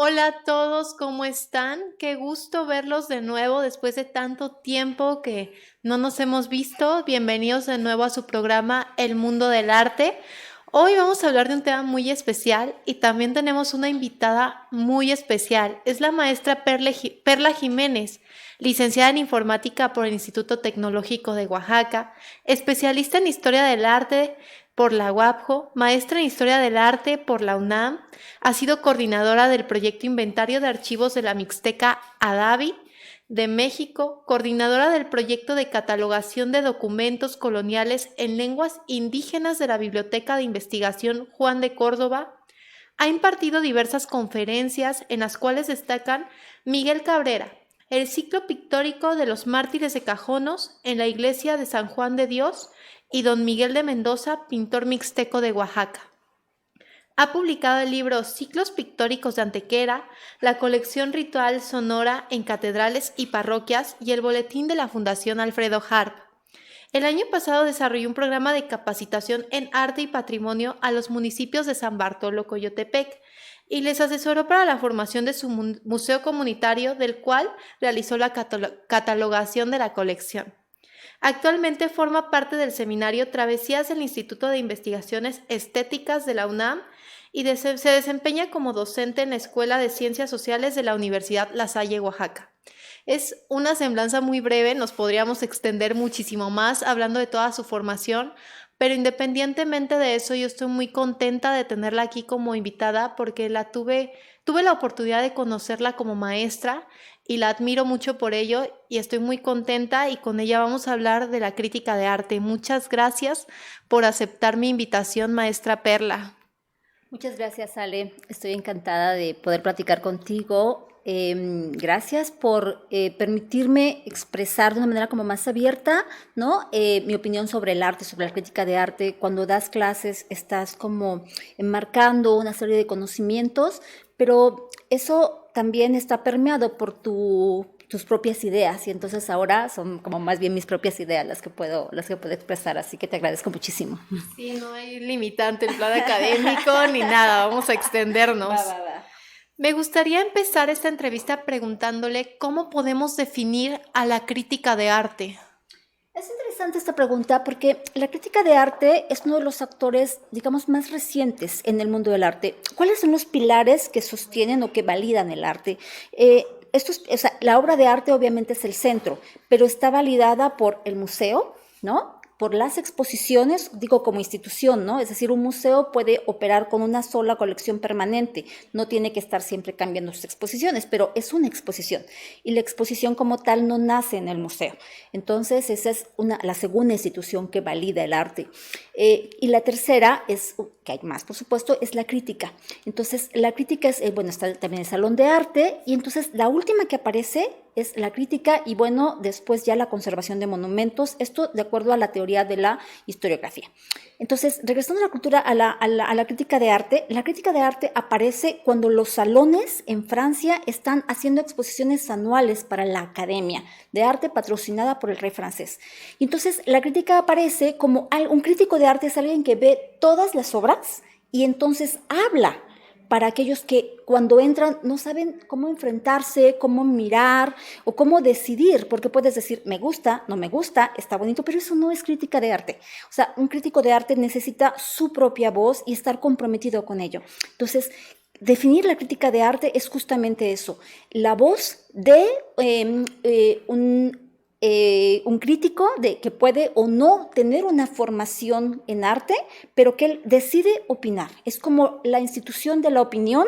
Hola a todos, ¿cómo están? Qué gusto verlos de nuevo después de tanto tiempo que no nos hemos visto. Bienvenidos de nuevo a su programa El Mundo del Arte. Hoy vamos a hablar de un tema muy especial y también tenemos una invitada muy especial. Es la maestra Perla Jiménez, licenciada en informática por el Instituto Tecnológico de Oaxaca, especialista en historia del arte por la UAPJO, maestra en Historia del Arte por la UNAM, ha sido coordinadora del proyecto Inventario de Archivos de la Mixteca Adavi de México, coordinadora del proyecto de catalogación de documentos coloniales en lenguas indígenas de la Biblioteca de Investigación Juan de Córdoba. Ha impartido diversas conferencias en las cuales destacan Miguel Cabrera, el ciclo pictórico de los mártires de Cajonos en la iglesia de San Juan de Dios, y don Miguel de Mendoza, pintor mixteco de Oaxaca. Ha publicado el libro Ciclos pictóricos de Antequera, la colección ritual sonora en catedrales y parroquias y el boletín de la Fundación Alfredo Harp. El año pasado desarrolló un programa de capacitación en arte y patrimonio a los municipios de San Bartolo, Coyotepec, y les asesoró para la formación de su museo comunitario, del cual realizó la catalogación de la colección. Actualmente forma parte del seminario Travesías del Instituto de Investigaciones Estéticas de la UNAM y se desempeña como docente en la Escuela de Ciencias Sociales de la Universidad La Salle, Oaxaca. Es una semblanza muy breve, nos podríamos extender muchísimo más hablando de toda su formación, pero independientemente de eso, yo estoy muy contenta de tenerla aquí como invitada porque tuve la oportunidad de conocerla como maestra y la admiro mucho por ello y estoy muy contenta y con ella vamos a hablar de la crítica de arte. Muchas gracias por aceptar mi invitación, maestra Perla. Muchas gracias, Ale. Estoy encantada de poder platicar contigo. Gracias por permitirme expresar de una manera como más abierta, ¿no? Mi opinión sobre el arte, sobre la crítica de arte. Cuando das clases estás como enmarcando una serie de conocimientos, pero eso también está permeado por tus propias ideas, y entonces ahora son como más bien mis propias ideas las que puedo expresar, así que te agradezco muchísimo. Sí, no hay limitante en plan académico ni nada, vamos a extendernos. Va. Me gustaría empezar esta entrevista preguntándole cómo podemos definir a la crítica de arte. Es interesante esta pregunta porque la crítica de arte es uno de los actores, digamos, más recientes en el mundo del arte. ¿Cuáles son los pilares que sostienen o que validan el arte? La obra de arte obviamente es el centro, pero está validada por el museo, ¿no? Por las exposiciones, digo como institución, ¿no? Es decir, un museo puede operar con una sola colección permanente, no tiene que estar siempre cambiando sus exposiciones, pero es una exposición y la exposición como tal no nace en el museo. Entonces, esa es la segunda institución que valida el arte. Y la tercera que hay más, por supuesto, es la crítica. Entonces, la crítica está también el Salón de Arte, y entonces la última que aparece es la crítica y después ya la conservación de monumentos, esto de acuerdo a la teoría de la historiografía. Entonces, regresando a la cultura, a la crítica de arte, la crítica de arte aparece cuando los salones en Francia están haciendo exposiciones anuales para la Academia de Arte patrocinada por el rey francés. Y entonces, la crítica aparece como un crítico de arte es alguien que ve todas las obras y entonces habla para aquellos que cuando entran no saben cómo enfrentarse, cómo mirar o cómo decidir, porque puedes decir, me gusta, no me gusta, está bonito, pero eso no es crítica de arte. O sea, un crítico de arte necesita su propia voz y estar comprometido con ello. Entonces, definir la crítica de arte es justamente eso, la voz de un crítico que puede o no tener una formación en arte, pero que él decide opinar. Es como la institución de la opinión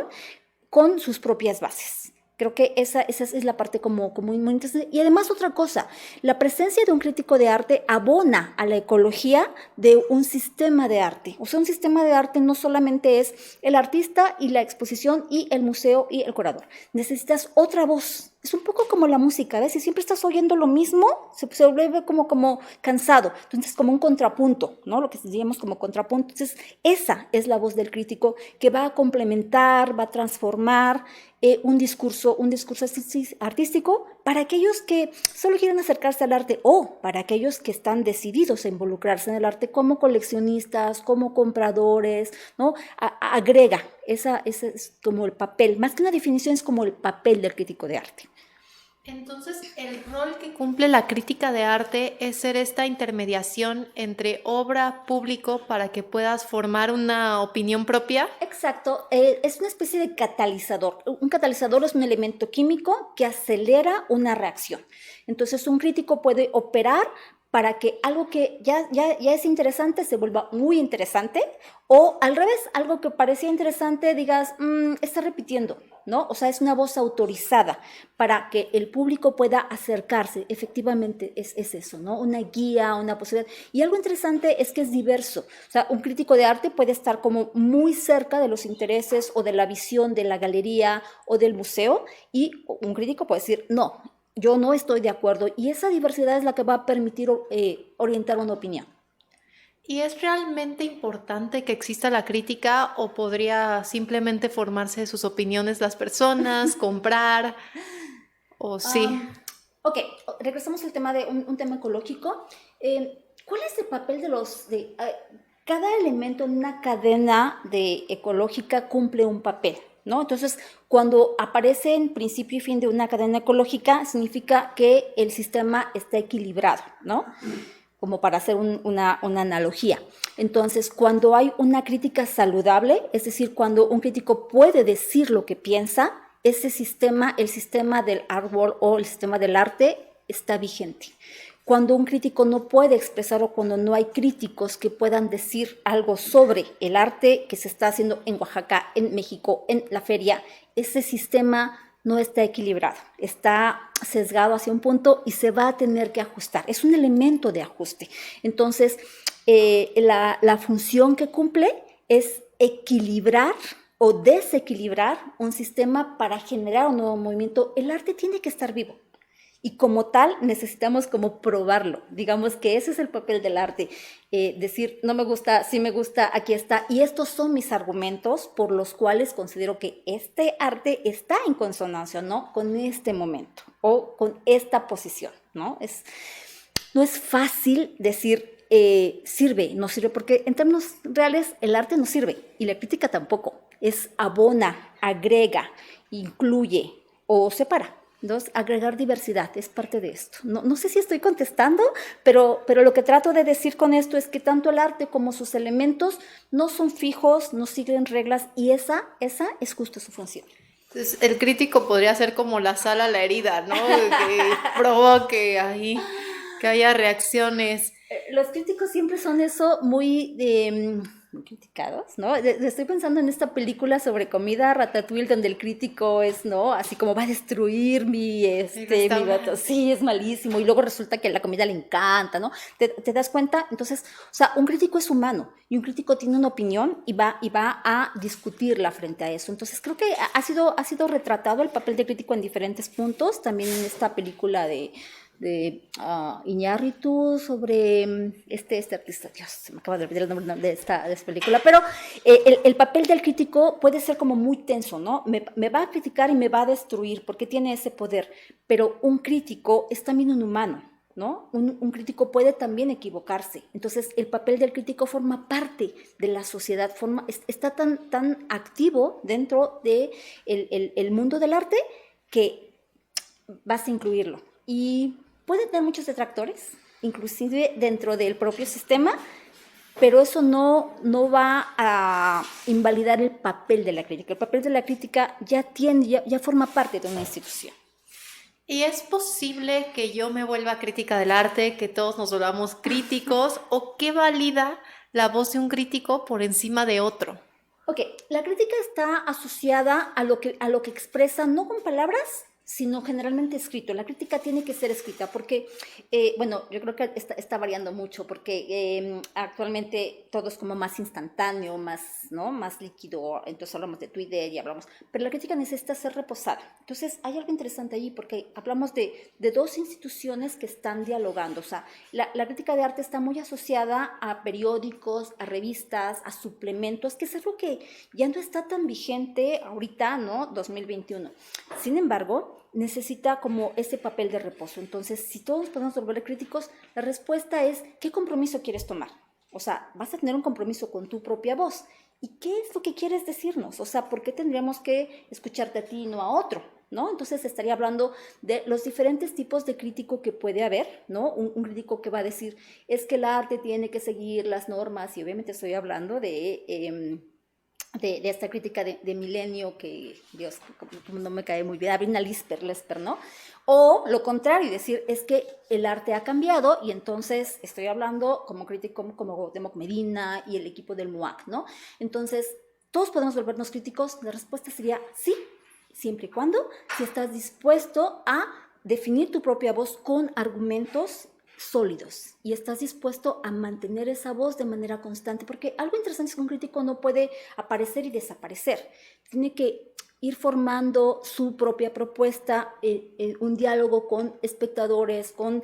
con sus propias bases. Creo que esa es la parte como muy interesante. Y además otra cosa, la presencia de un crítico de arte abona a la ecología de un sistema de arte. O sea, un sistema de arte no solamente es el artista y la exposición y el museo y el curador. Necesitas otra voz. Es un poco como la música, ¿ves? Si siempre estás oyendo lo mismo, se vuelve como cansado. Entonces, como un contrapunto, ¿no? Lo que diríamos como contrapunto. Entonces, esa es la voz del crítico que va a complementar, va a transformar un discurso artístico para aquellos que solo quieren acercarse al arte o para aquellos que están decididos a involucrarse en el arte como coleccionistas, como compradores, ¿no? Agrega, ese es como el papel, más que una definición es como el papel del crítico de arte. Entonces, el rol que cumple la crítica de arte es ser esta intermediación entre obra, público, para que puedas formar una opinión propia. Exacto, es una especie de catalizador. Un catalizador es un elemento químico que acelera una reacción. Entonces, un crítico puede operar para que algo que ya es interesante se vuelva muy interesante, o al revés, algo que parecía interesante digas, está repitiendo, ¿no? O sea, es una voz autorizada para que el público pueda acercarse. Efectivamente es eso, ¿no? Una guía, una posibilidad. Y algo interesante es que es diverso. O sea, un crítico de arte puede estar como muy cerca de los intereses o de la visión de la galería o del museo, y un crítico puede decir, no, yo no estoy de acuerdo, y esa diversidad es la que va a permitir orientar una opinión. ¿Y es realmente importante que exista la crítica o podría simplemente formarse sus opiniones las personas, comprar o sí? Ok, regresamos al tema de un tema ecológico. ¿Cuál es el papel cada elemento en una cadena ecológica cumple un papel, ¿no? Entonces, cuando aparece en principio y fin de una cadena ecológica, significa que el sistema está equilibrado, ¿no? Como para hacer una analogía. Entonces, cuando hay una crítica saludable, es decir, cuando un crítico puede decir lo que piensa, ese sistema, el sistema del árbol o el sistema del arte está vigente. Cuando un crítico no puede expresar o cuando no hay críticos que puedan decir algo sobre el arte que se está haciendo en Oaxaca, en México, en la feria, ese sistema no está equilibrado, está sesgado hacia un punto y se va a tener que ajustar. Es un elemento de ajuste. Entonces, la función que cumple es equilibrar o desequilibrar un sistema para generar un nuevo movimiento. El arte tiene que estar vivo. Y como tal, necesitamos como probarlo. Digamos que ese es el papel del arte. Decir, no me gusta, sí me gusta, aquí está. Y estos son mis argumentos por los cuales considero que este arte está en consonancia, ¿no? Con este momento o con esta posición, ¿no? No es fácil decir sirve, no sirve, porque en términos reales el arte no sirve y la crítica tampoco. Es abona, agrega, incluye o separa. Entonces, agregar diversidad es parte de esto. No sé si estoy contestando, pero lo que trato de decir con esto es que tanto el arte como sus elementos no son fijos, no siguen reglas, y esa es justo su función. Entonces, el crítico podría ser como la sal a la herida, ¿no? Que provoque ahí, que haya reacciones. Los críticos siempre son eso muy criticados, ¿no? Estoy pensando en esta película sobre comida, Ratatouille, donde el crítico es, ¿no? Así como va a destruir mi vato. Sí, es malísimo, y luego resulta que la comida le encanta, ¿no? ¿Te das cuenta? Entonces, o sea, un crítico es humano y un crítico tiene una opinión y va a discutirla frente a eso. Entonces, creo que ha sido retratado el papel de crítico en diferentes puntos, también en esta película de Iñárritu sobre este artista. Dios, se me acaba de olvidar el nombre de esta película, pero el papel del crítico puede ser como muy tenso, ¿no? Me va a criticar y me va a destruir porque tiene ese poder, pero un crítico es también un humano, ¿no? Un crítico puede también equivocarse. Entonces, el papel del crítico forma parte de la sociedad, está tan activo dentro de el mundo del arte que vas a incluirlo. Y puede tener muchos detractores, inclusive dentro del propio sistema, pero eso no va a invalidar el papel de la crítica. El papel de la crítica ya forma parte de una institución. ¿Y es posible que yo me vuelva crítica del arte, que todos nos volvamos críticos, o qué valida la voz de un crítico por encima de otro? Ok, la crítica está asociada a lo que expresa, no con palabras, sino generalmente escrito. La crítica tiene que ser escrita porque, bueno, yo creo que está variando mucho porque actualmente todo es como más instantáneo, más, ¿no? Más líquido, entonces hablamos de Twitter y hablamos, pero la crítica necesita ser reposada. Entonces hay algo interesante ahí porque hablamos de dos instituciones que están dialogando, o sea, la crítica de arte está muy asociada a periódicos, a revistas, a suplementos, que es algo que ya no está tan vigente ahorita, ¿no? 2021. Sin embargo, necesita como ese papel de reposo. Entonces, si todos podemos volver críticos, la respuesta es, ¿qué compromiso quieres tomar? O sea, vas a tener un compromiso con tu propia voz. ¿Y qué es lo que quieres decirnos? O sea, ¿por qué tendríamos que escucharte a ti y no a otro? ¿No? Entonces estaría hablando de los diferentes tipos de crítico que puede haber, ¿no? Un crítico que va a decir, es que el arte tiene que seguir las normas, y obviamente estoy hablando de esta crítica de Milenio, que, Dios, como no me cae muy bien, Abrina Lesper, ¿no? O lo contrario, decir, es que el arte ha cambiado, y entonces estoy hablando como crítico como Democ Medina y el equipo del MUAC, ¿no? Entonces, ¿todos podemos volvernos críticos? La respuesta sería sí, siempre y cuando si estás dispuesto a definir tu propia voz con argumentos sólidos y estás dispuesto a mantener esa voz de manera constante, porque algo interesante es que un crítico no puede aparecer y desaparecer, tiene que ir formando su propia propuesta, un diálogo con espectadores, con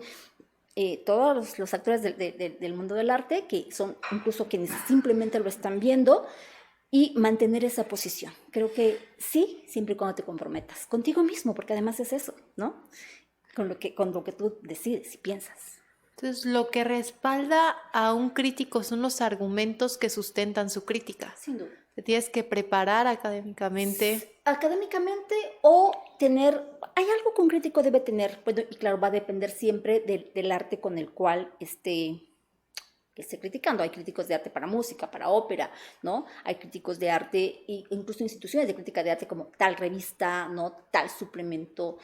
todos los actores del mundo del arte, que son incluso quienes simplemente lo están viendo, y mantener esa posición. Creo que sí, siempre y cuando te comprometas contigo mismo, porque además es eso, ¿no? Con lo que tú decides y piensas. Entonces, lo que respalda a un crítico son los argumentos que sustentan su crítica. Sin duda. Te tienes que preparar académicamente. Académicamente o tener, hay algo que un crítico debe tener, bueno, y claro, va a depender siempre del arte con el cual que esté criticando. Hay críticos de arte para música, para ópera, ¿no? Hay críticos de arte, incluso instituciones de crítica de arte como tal revista, ¿no? Tal suplemento.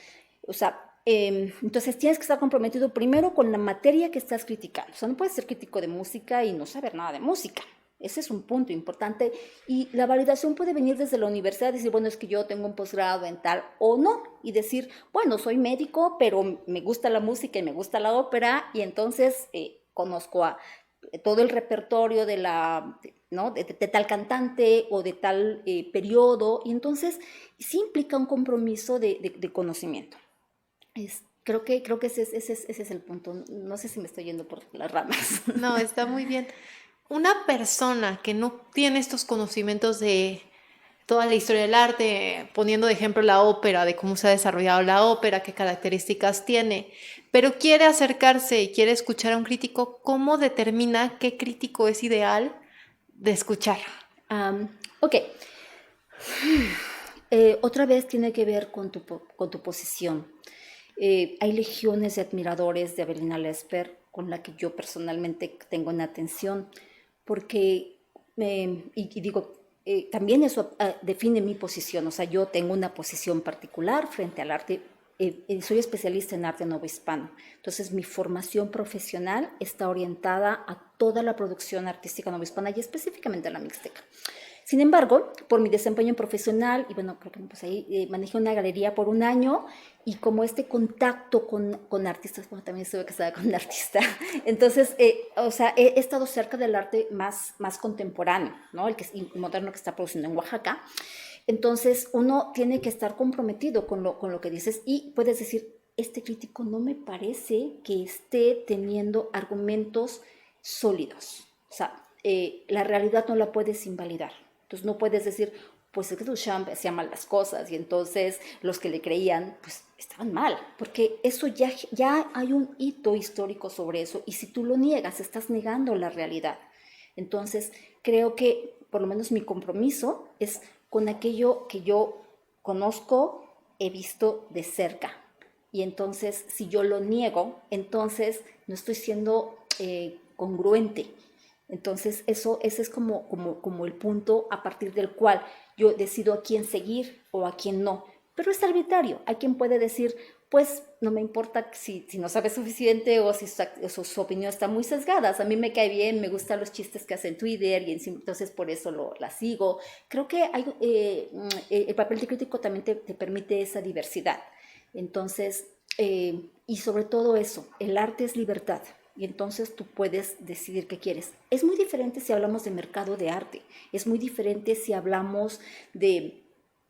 O sea, entonces tienes que estar comprometido primero con la materia que estás criticando. O sea, no puedes ser crítico de música y no saber nada de música. Ese es un punto importante, y la validación puede venir desde la universidad, decir, bueno, es que yo tengo un posgrado en tal o no, y decir, bueno, soy médico, pero me gusta la música y me gusta la ópera, y entonces conozco a todo el repertorio ¿no? de tal cantante o de tal periodo, y entonces sí implica un compromiso de conocimiento. Creo que ese es el punto. No sé si me estoy yendo por las ramas. No, está muy bien. Una persona que no tiene estos conocimientos de toda la historia del arte, poniendo de ejemplo la ópera, de cómo se ha desarrollado la ópera, qué características tiene, pero quiere acercarse y quiere escuchar a un crítico, ¿cómo determina qué crítico es ideal de escuchar? Ok. Otra vez tiene que ver con tu posición. Hay legiones de admiradores de Avelina Lesper, con la que yo personalmente tengo una atención, porque, y digo, también eso define mi posición. O sea, yo tengo una posición particular frente al arte. Soy especialista en arte novohispano, entonces mi formación profesional está orientada a toda la producción artística novohispana y específicamente a la mixteca. Sin embargo, por mi desempeño profesional, y bueno, creo que pues ahí manejé una galería por un año, y como este contacto con artistas, bueno, también estuve casada con un artista, entonces, o sea, he estado cerca del arte más contemporáneo, ¿no? El moderno que está produciendo en Oaxaca. Entonces, uno tiene que estar comprometido con lo que dices, y puedes decir, este crítico no me parece que esté teniendo argumentos sólidos. O sea, la realidad no la puedes invalidar. Entonces no puedes decir, pues es que Duchamp hacía mal las cosas y entonces los que le creían, pues estaban mal, porque eso ya hay un hito histórico sobre eso, y si tú lo niegas, estás negando la realidad. Entonces creo que por lo menos mi compromiso es con aquello que yo conozco, he visto de cerca. Y entonces si yo lo niego, entonces no estoy siendo congruente. Entonces ese es como el punto a partir del cual yo decido a quién seguir o a quién no. Pero es arbitrario. Hay quien puede decir, pues no me importa si no sabes suficiente o si su opinión está muy sesgada. A mí me cae bien, me gustan los chistes que hace en Twitter y entonces por eso la sigo. Creo que el papel de crítico también te permite esa diversidad. Entonces, y sobre todo eso, el arte es libertad. Y entonces tú puedes decidir qué quieres. Es muy diferente si hablamos de mercado de arte. Es muy diferente si hablamos de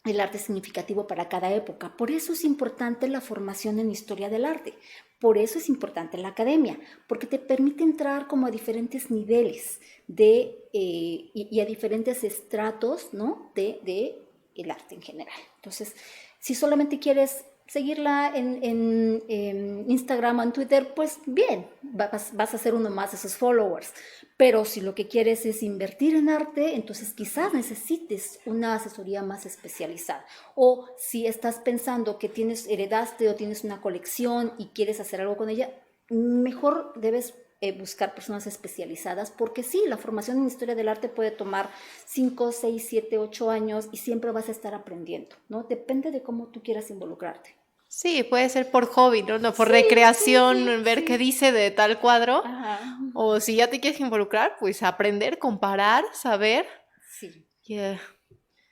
el arte significativo para cada época. Por eso es importante la formación en historia del arte. Por eso es importante la academia, porque te permite entrar como a diferentes niveles y a diferentes estratos, ¿no? de el arte en general. Entonces, si solamente quieres seguirla en Instagram o en Twitter, pues bien, vas a ser uno más de sus followers. Pero si lo que quieres es invertir en arte, entonces quizás necesites una asesoría más especializada. O si estás pensando que heredaste o tienes una colección y quieres hacer algo con ella, mejor debes buscar personas especializadas, porque sí, la formación en historia del arte puede tomar 5, 6, 7, 8 años y siempre vas a estar aprendiendo, ¿no? Depende de cómo tú quieras involucrarte. Sí, puede ser por hobby, ¿no? No, por Sí, recreación, sí, ver sí. qué dice de tal cuadro. Ajá. O si ya te quieres involucrar, pues aprender, comparar, saber. Sí. Y,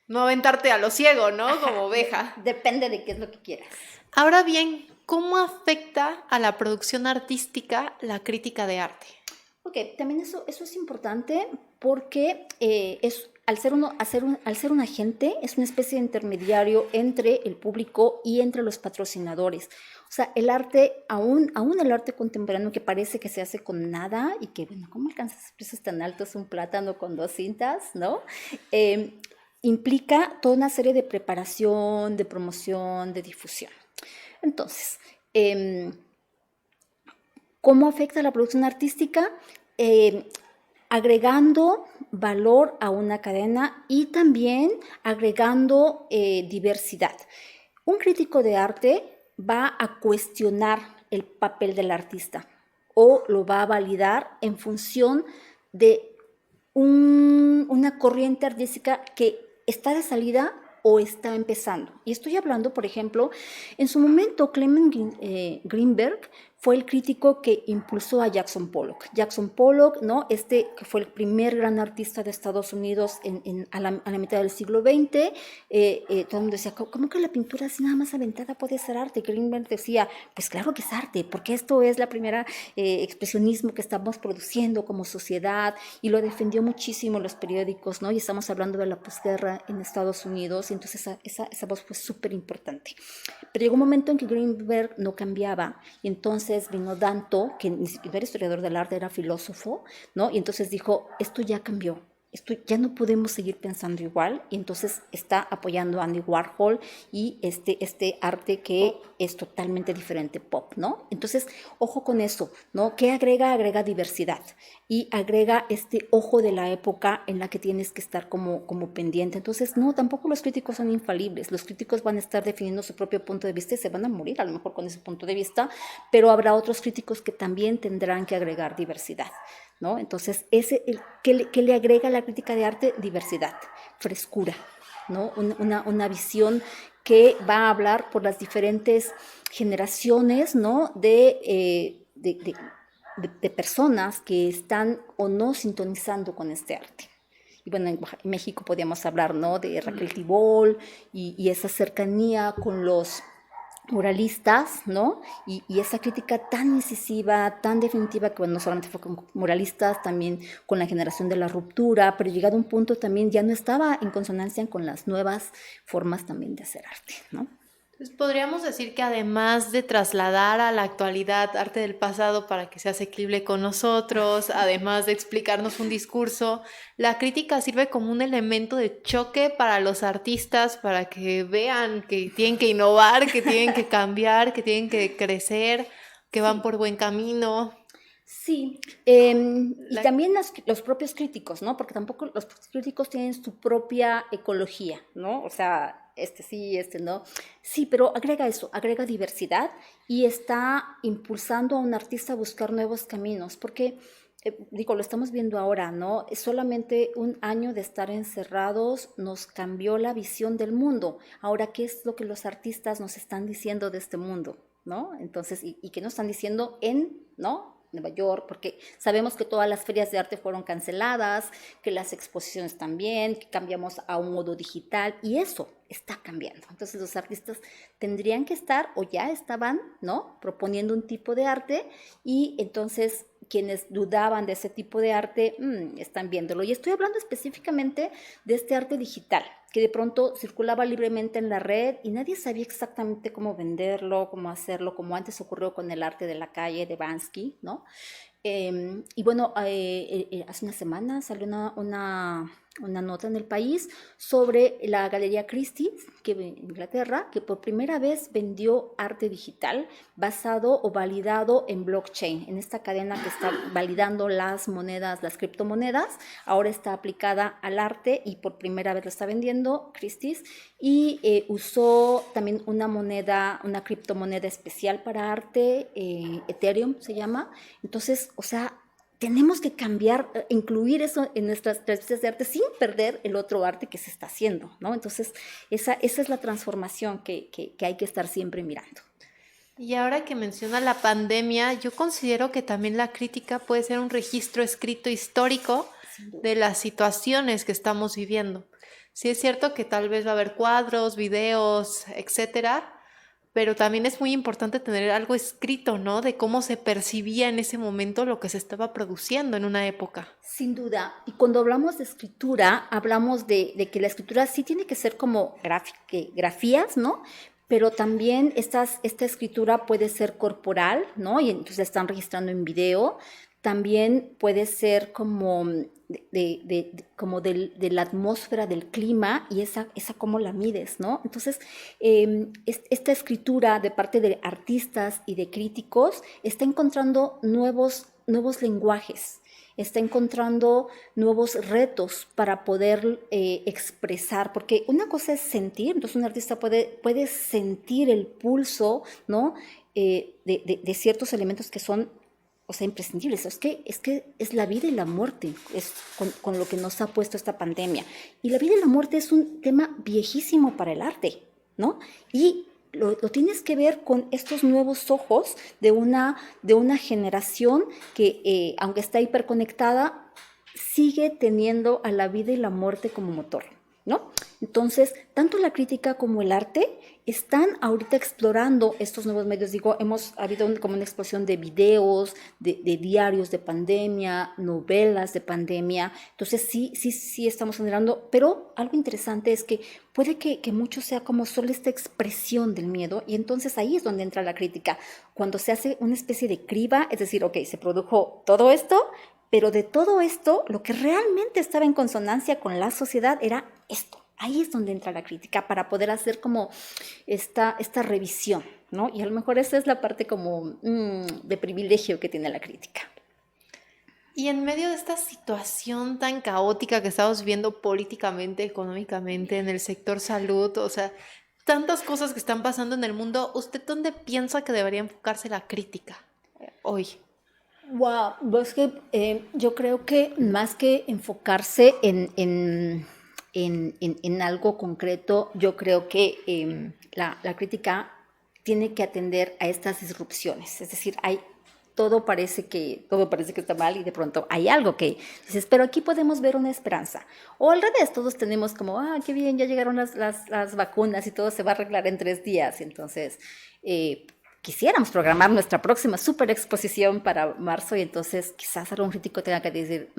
no aventarte a lo ciego, ¿no? Como oveja. Depende de qué es lo que quieras. Ahora bien, ¿cómo afecta a la producción artística la crítica de arte? Ok, también eso es importante porque al ser un agente, es una especie de intermediario entre el público y entre los patrocinadores. O sea, el arte, aún el arte contemporáneo que parece que se hace con nada y que, bueno, ¿cómo alcanzas precios tan altos un plátano con 2 cintas, no? Implica toda una serie de preparación, de promoción, de difusión. Entonces, ¿cómo afecta la producción artística? Agregando valor a una cadena y también agregando diversidad. Un crítico de arte va a cuestionar el papel del artista o lo va a validar en función de una corriente artística que está de salida o está empezando. Y estoy hablando, por ejemplo, en su momento Clement Greenberg fue el crítico que impulsó a Jackson Pollock. Jackson Pollock, ¿no? Que fue el primer gran artista de Estados Unidos a la mitad del siglo XX. Todo el mundo decía, ¿cómo que la pintura así nada más aventada puede ser arte? Greenberg decía, pues claro que es arte, porque esto es la primera expresionismo que estamos produciendo como sociedad, y lo defendió muchísimo en los periódicos, ¿no? Y estamos hablando de la posguerra en Estados Unidos, y entonces esa voz fue súper importante. Pero llegó un momento en que Greenberg no cambiaba, y entonces vino Danto, que ni siquiera era historiador del arte, era filósofo, ¿no? Y entonces dijo, esto ya cambió, esto ya no podemos seguir pensando igual, y entonces está apoyando a Andy Warhol y este arte que es totalmente diferente, pop, ¿no? Entonces, ojo con eso, ¿no? ¿Qué agrega? Agrega diversidad y agrega este ojo de la época en la que tienes que estar como pendiente. Entonces, no, tampoco los críticos son infalibles, los críticos van a estar definiendo su propio punto de vista y se van a morir a lo mejor con ese punto de vista, pero habrá otros críticos que también tendrán que agregar diversidad, ¿no? Entonces, ¿qué le agrega a la crítica de arte? Diversidad, frescura, ¿no? Una visión que va a hablar por las diferentes generaciones, ¿no? de personas que están o no sintonizando con este arte. Y bueno, en México podríamos hablar, ¿no? De Raquel Tibol y esa cercanía con los muralistas, ¿no? Y esa crítica tan incisiva, tan definitiva, que bueno, no solamente fue con muralistas, también con la generación de la ruptura, pero llegado a un punto también ya no estaba en consonancia con las nuevas formas también de hacer arte, ¿no? Pues podríamos decir que además de trasladar a la actualidad arte del pasado para que sea asequible con nosotros, además de explicarnos un discurso, la crítica sirve como un elemento de choque para los artistas, para que vean que tienen que innovar, que tienen que cambiar, que tienen que crecer, que van por buen camino. Sí, y también los propios críticos, ¿no? Porque tampoco los críticos tienen su propia ecología, ¿no? O sea, sí, no. Sí, pero agrega eso, agrega diversidad y está impulsando a un artista a buscar nuevos caminos, porque, lo estamos viendo ahora, ¿no? Solamente un año de estar encerrados nos cambió la visión del mundo. Ahora, ¿qué es lo que los artistas nos están diciendo de este mundo, ¿no? Entonces, ¿y qué nos están diciendo ¿no? Nueva York, porque sabemos que todas las ferias de arte fueron canceladas, que las exposiciones también, que cambiamos a un modo digital y eso está cambiando. Entonces los artistas tendrían que estar o ya estaban, ¿no?, proponiendo un tipo de arte y entonces quienes dudaban de ese tipo de arte están viéndolo. Y estoy hablando específicamente de este arte digital, que de pronto circulaba libremente en la red y nadie sabía exactamente cómo venderlo, cómo hacerlo, como antes ocurrió con el arte de la calle de Bansky, ¿no? Y bueno, hace una semana salió una nota en El País sobre la Galería Christie's, que en Inglaterra, que por primera vez vendió arte digital basado o validado en blockchain, en esta cadena que está validando las monedas, las criptomonedas. Ahora está aplicada al arte y por primera vez lo está vendiendo Christie's, y usó también una moneda, una criptomoneda especial para arte, Ethereum se llama. Entonces, o sea, tenemos que cambiar, incluir eso en nuestras piezas de arte sin perder el otro arte que se está haciendo, ¿no? Entonces, esa es la transformación que hay que estar siempre mirando. Y ahora que menciona la pandemia, yo considero que también la crítica puede ser un registro escrito histórico de las situaciones que estamos viviendo. Sí es cierto que tal vez va a haber cuadros, videos, etcétera, pero también es muy importante tener algo escrito, ¿no? De cómo se percibía en ese momento lo que se estaba produciendo en una época. Sin duda. Y cuando hablamos de escritura, hablamos de que la escritura sí tiene que ser como grafías, ¿no? Pero también esta escritura puede ser corporal, ¿no? Y entonces la están registrando en video. También puede ser como de la atmósfera, del clima, y esa cómo la mides, ¿no? Entonces, esta escritura de parte de artistas y de críticos está encontrando nuevos lenguajes, está encontrando nuevos retos para poder expresar, porque una cosa es sentir, entonces un artista puede sentir el pulso, ¿no? De ciertos elementos que son, o sea, imprescindibles. Es que es la vida y la muerte, es con lo que nos ha puesto esta pandemia. Y la vida y la muerte es un tema viejísimo para el arte, ¿no? Y lo tienes que ver con estos nuevos ojos de una generación que, aunque está hiperconectada, sigue teniendo a la vida y la muerte como motor, ¿no? Entonces, tanto la crítica como el arte están ahorita explorando estos nuevos medios. Digo, ha habido como una explosión de videos, de diarios de pandemia, novelas de pandemia. Entonces, sí estamos generando, pero algo interesante es que puede que mucho sea como solo esta expresión del miedo, y entonces ahí es donde entra la crítica. Cuando se hace una especie de criba, es decir, ok, se produjo todo esto, pero de todo esto, lo que realmente estaba en consonancia con la sociedad era esto. Ahí es donde entra la crítica, para poder hacer como esta revisión, ¿no? Y a lo mejor esa es la parte como de privilegio que tiene la crítica. Y en medio de esta situación tan caótica que estamos viviendo políticamente, económicamente, en el sector salud, o sea, tantas cosas que están pasando en el mundo, ¿usted dónde piensa que debería enfocarse la crítica hoy? Wow, pues que yo creo que más que enfocarse en algo concreto, yo creo que la crítica tiene que atender a estas disrupciones. Es decir, todo parece que está mal, y de pronto hay algo que dices, pero aquí podemos ver una esperanza. O al revés, todos tenemos como, qué bien, ya llegaron las vacunas y todo se va a arreglar en 3 días. Entonces, quisiéramos programar nuestra próxima super exposición para marzo, y entonces quizás algún crítico tenga que decir,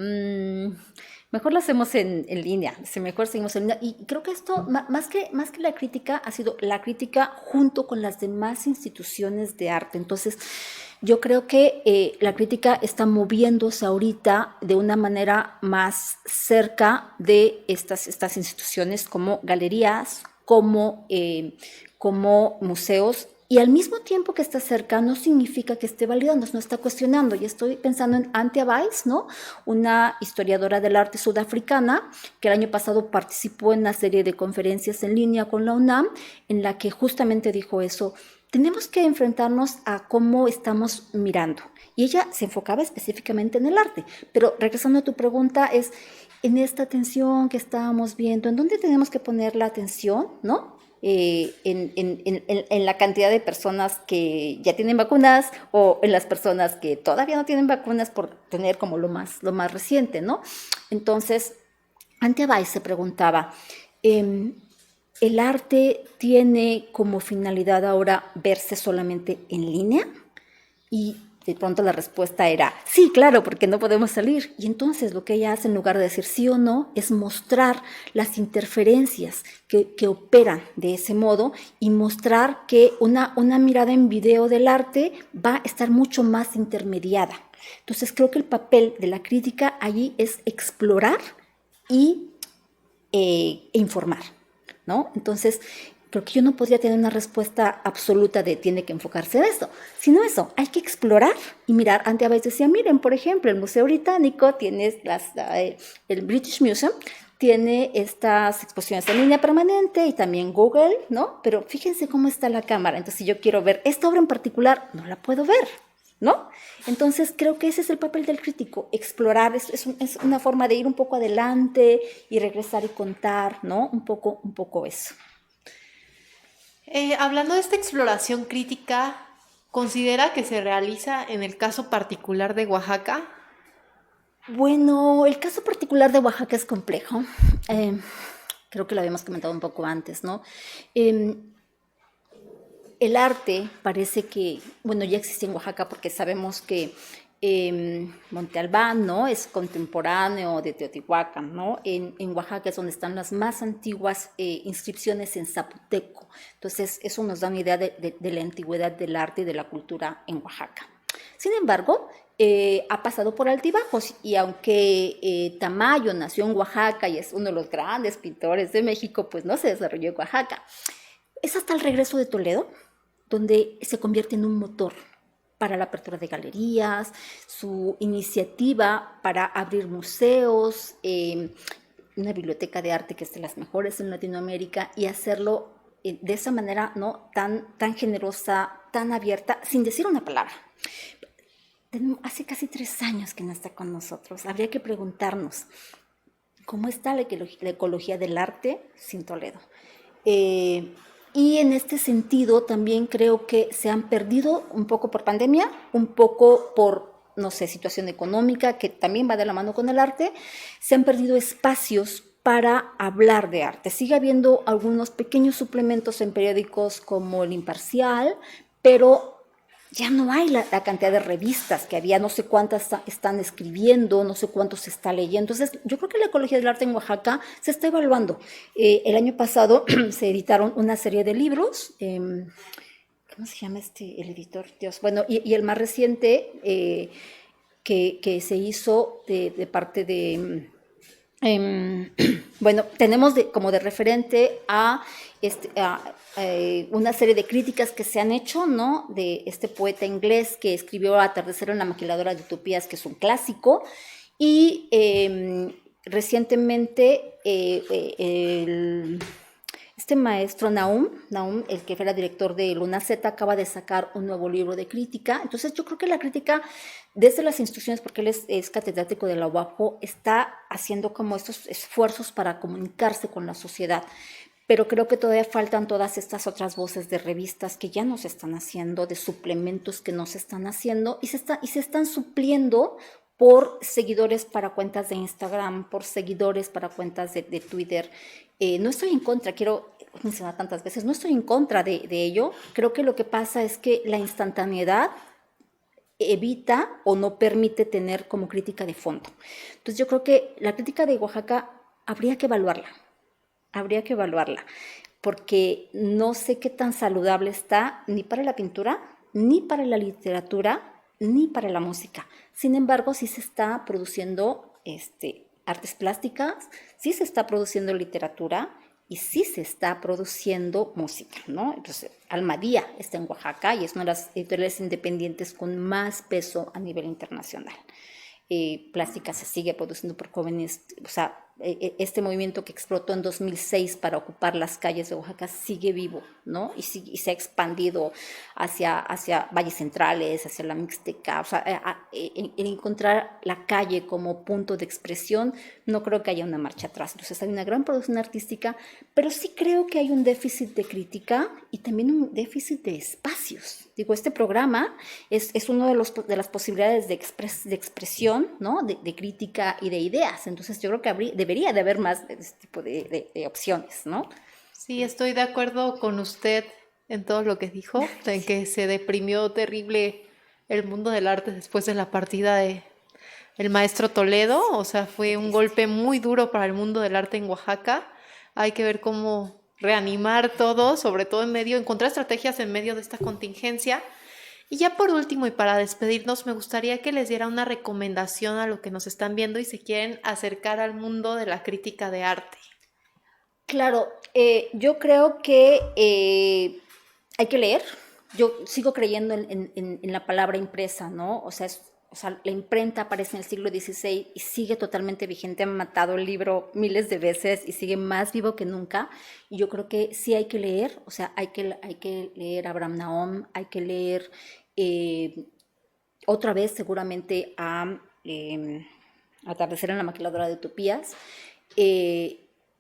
mejor lo hacemos en línea, mejor seguimos en línea. Y creo que esto, más que la crítica, ha sido la crítica junto con las demás instituciones de arte. Entonces, yo creo que la crítica está moviéndose ahorita de una manera más cerca de estas instituciones, como galerías, como museos. Y al mismo tiempo que está cerca, no significa que esté validando, no está cuestionando. Y estoy pensando en Antia Weiss, ¿no? Una historiadora del arte sudafricana, que el año pasado participó en una serie de conferencias en línea con la UNAM, en la que justamente dijo eso: tenemos que enfrentarnos a cómo estamos mirando. Y ella se enfocaba específicamente en el arte. Pero regresando a tu pregunta, es en esta tensión que estábamos viendo, ¿en dónde tenemos que poner la atención, ¿no? en la cantidad de personas que ya tienen vacunas o en las personas que todavía no tienen vacunas por tener como lo más reciente, ¿no? Entonces, Antia Bay se preguntaba, ¿el arte tiene como finalidad ahora verse solamente en línea? Y de pronto la respuesta era, sí, claro, porque no podemos salir. Y entonces lo que ella hace en lugar de decir sí o no, es mostrar las interferencias que operan de ese modo y mostrar que una mirada en video del arte va a estar mucho más intermediada. Entonces creo que el papel de la crítica allí es explorar y informar, ¿no? Entonces, creo que yo no podría tener una respuesta absoluta de tiene que enfocarse en esto, sino eso, hay que explorar y mirar. Antes a veces decía, miren, por ejemplo, el Museo Británico tiene el British Museum tiene estas exposiciones en línea permanente y también Google, ¿no? Pero fíjense cómo está la cámara. Entonces, si yo quiero ver esta obra en particular, no la puedo ver, ¿no? Entonces creo que ese es el papel del crítico, explorar, es una forma de ir un poco adelante y regresar y contar, ¿no? Un poco eso. Hablando de esta exploración crítica, ¿considera que se realiza en el caso particular de Oaxaca? Bueno, el caso particular de Oaxaca es complejo. Creo que lo habíamos comentado un poco antes, ¿no? El arte parece que, bueno, ya existe en Oaxaca porque sabemos que Monte Albán, ¿no? Es contemporáneo de Teotihuacán, ¿no? En Oaxaca es donde están las más antiguas inscripciones en zapoteco. Entonces, eso nos da una idea de la antigüedad del arte y de la cultura en Oaxaca. Sin embargo, ha pasado por altibajos y aunque Tamayo nació en Oaxaca y es uno de los grandes pintores de México, pues no se desarrolló en Oaxaca. Es hasta el regreso de Toledo, donde se convierte en un motor para la apertura de galerías, su iniciativa para abrir museos, una biblioteca de arte que es de las mejores en Latinoamérica y hacerlo de esa manera, ¿no? tan generosa, tan abierta, sin decir una palabra. Hace casi 3 años que no está con nosotros. Habría que preguntarnos, ¿cómo está la ecología del arte sin Toledo? Y en este sentido también creo que se han perdido un poco por pandemia, un poco por, no sé, situación económica, que también va de la mano con el arte, se han perdido espacios para hablar de arte. Sigue habiendo algunos pequeños suplementos en periódicos como El Imparcial, pero ya no hay la cantidad de revistas que había, no sé cuántas están escribiendo, no sé cuánto se está leyendo. Entonces, yo creo que la ecología del arte en Oaxaca se está evaluando. El año pasado se editaron una serie de libros. ¿Cómo se llama el editor? Dios. Bueno, y el más reciente que se hizo de parte de... bueno, tenemos como de referente a una serie de críticas que se han hecho, ¿no? De este poeta inglés que escribió Atardecer en la maquiladora de utopías, que es un clásico, y recientemente este maestro Nahum, el que fuera director de Luna Z, acaba de sacar un nuevo libro de crítica. Entonces yo creo que la crítica, desde las instituciones, porque él es catedrático de la UAPO, está haciendo como estos esfuerzos para comunicarse con la sociedad. Pero creo que todavía faltan todas estas otras voces de revistas que ya no se están haciendo, de suplementos que no se están haciendo y se están supliendo por seguidores para cuentas de Instagram, por seguidores para cuentas de Twitter. No estoy en contra, quiero mencionar tantas veces, no estoy en contra de ello. Creo que lo que pasa es que la instantaneidad evita o no permite tener como crítica de fondo. Entonces yo creo que la crítica de Oaxaca habría que evaluarla, porque no sé qué tan saludable está ni para la pintura, ni para la literatura, ni para la música. Sin embargo, sí se está produciendo artes plásticas, sí se está produciendo literatura y sí se está produciendo música, ¿no? Entonces, Almadía está en Oaxaca y es una de las editoriales independientes con más peso a nivel internacional. Plástica se sigue produciendo por jóvenes, o sea, este movimiento que explotó en 2006 para ocupar las calles de Oaxaca sigue vivo, ¿no? Y se ha expandido hacia valles centrales, hacia la Mixteca. O sea, en encontrar la calle como punto de expresión, no creo que haya una marcha atrás. Entonces hay una gran producción artística, pero sí creo que hay un déficit de crítica y también un déficit de espacios. Digo, este programa es uno de las posibilidades de expresión, ¿no? De crítica y de ideas. Entonces yo creo que debería de haber más de este tipo de opciones, ¿no? Sí, estoy de acuerdo con usted en todo lo que dijo, en que se deprimió terrible el mundo del arte después de la partida de el maestro Toledo. O sea, fue un golpe muy duro para el mundo del arte en Oaxaca. Hay que ver cómo reanimar todo, sobre todo encontrar estrategias en medio de esta contingencia. Y ya por último, y para despedirnos, me gustaría que les diera una recomendación a los que nos están viendo y se quieren acercar al mundo de la crítica de arte. Claro, yo creo que hay que leer. Yo sigo creyendo en la palabra impresa, ¿no? O sea, la imprenta aparece en el siglo XVI y sigue totalmente vigente. Han matado el libro miles de veces y sigue más vivo que nunca. Y yo creo que sí hay que leer, o sea, hay que leer a Abraham Nahom, hay que leer otra vez seguramente a Atardecer en la maquiladora de utopías.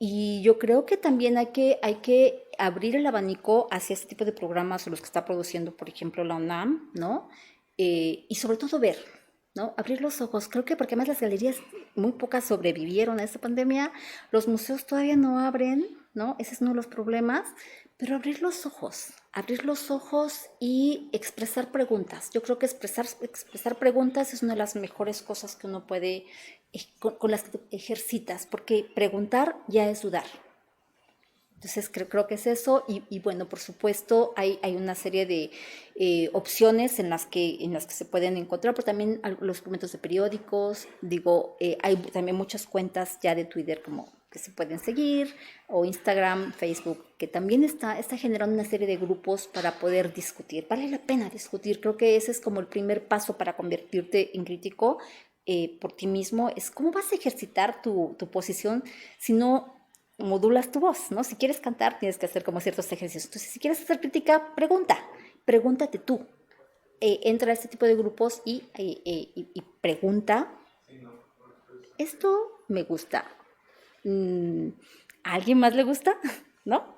Y yo creo que también hay que abrir el abanico hacia este tipo de programas o los que está produciendo, por ejemplo, la UNAM, ¿no? Y sobre todo ver, ¿no? Abrir los ojos. Creo que porque además las galerías, muy pocas sobrevivieron a esta pandemia, los museos todavía no abren, ¿no? Ese es uno de los problemas, pero abrir los ojos y expresar preguntas. Yo creo que expresar preguntas es una de las mejores cosas que uno puede, con las que te ejercitas, porque preguntar ya es dudar. Entonces creo que es eso y bueno, por supuesto hay una serie de opciones en las que se pueden encontrar, pero también los suplementos de periódicos, digo, hay también muchas cuentas ya de Twitter como que se pueden seguir, o Instagram, Facebook, que también está generando una serie de grupos para poder discutir. Vale la pena discutir, creo que ese es como el primer paso para convertirte en crítico por ti mismo, es cómo vas a ejercitar tu posición si no modulas tu voz, ¿no? Si quieres cantar, tienes que hacer como ciertos ejercicios. Entonces, si quieres hacer crítica, pregúntate tú. Entra a este tipo de grupos y pregunta, ¿esto me gusta? ¿A alguien más le gusta? ¿No?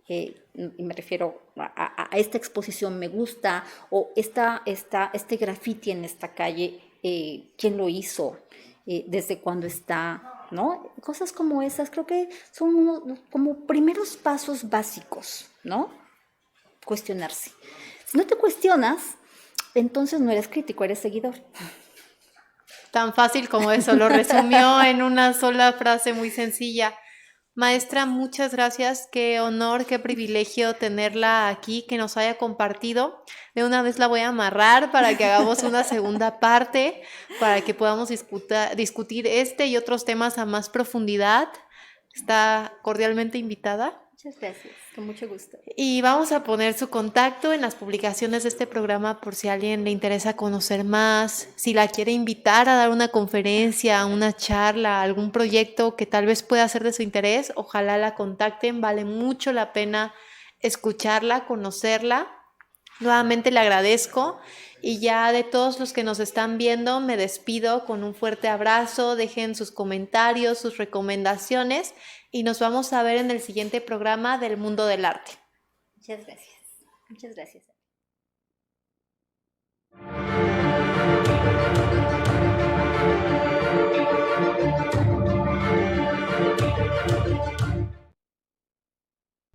Y me refiero a esta exposición me gusta, o este graffiti en esta calle, ¿quién lo hizo? ¿Desde cuándo está? ¿No? Cosas como esas creo que son como primeros pasos básicos, ¿no? Cuestionarse. Si no te cuestionas, entonces no eres crítico, eres seguidor. Tan fácil como eso, lo resumió en una sola frase muy sencilla. Maestra, muchas gracias, qué honor, qué privilegio tenerla aquí, que nos haya compartido. De una vez la voy a amarrar para que hagamos una segunda parte, para que podamos discutir este y otros temas a más profundidad. Está cordialmente invitada. Muchas gracias, con mucho gusto. Y vamos a poner su contacto en las publicaciones de este programa por si a alguien le interesa conocer más, si la quiere invitar a dar una conferencia, una charla, algún proyecto que tal vez pueda ser de su interés, ojalá la contacten, vale mucho la pena escucharla, conocerla. Nuevamente le agradezco y ya de todos los que nos están viendo me despido con un fuerte abrazo, dejen sus comentarios, sus recomendaciones y nos vamos a ver en el siguiente programa del Mundo del Arte. Muchas gracias. Muchas gracias.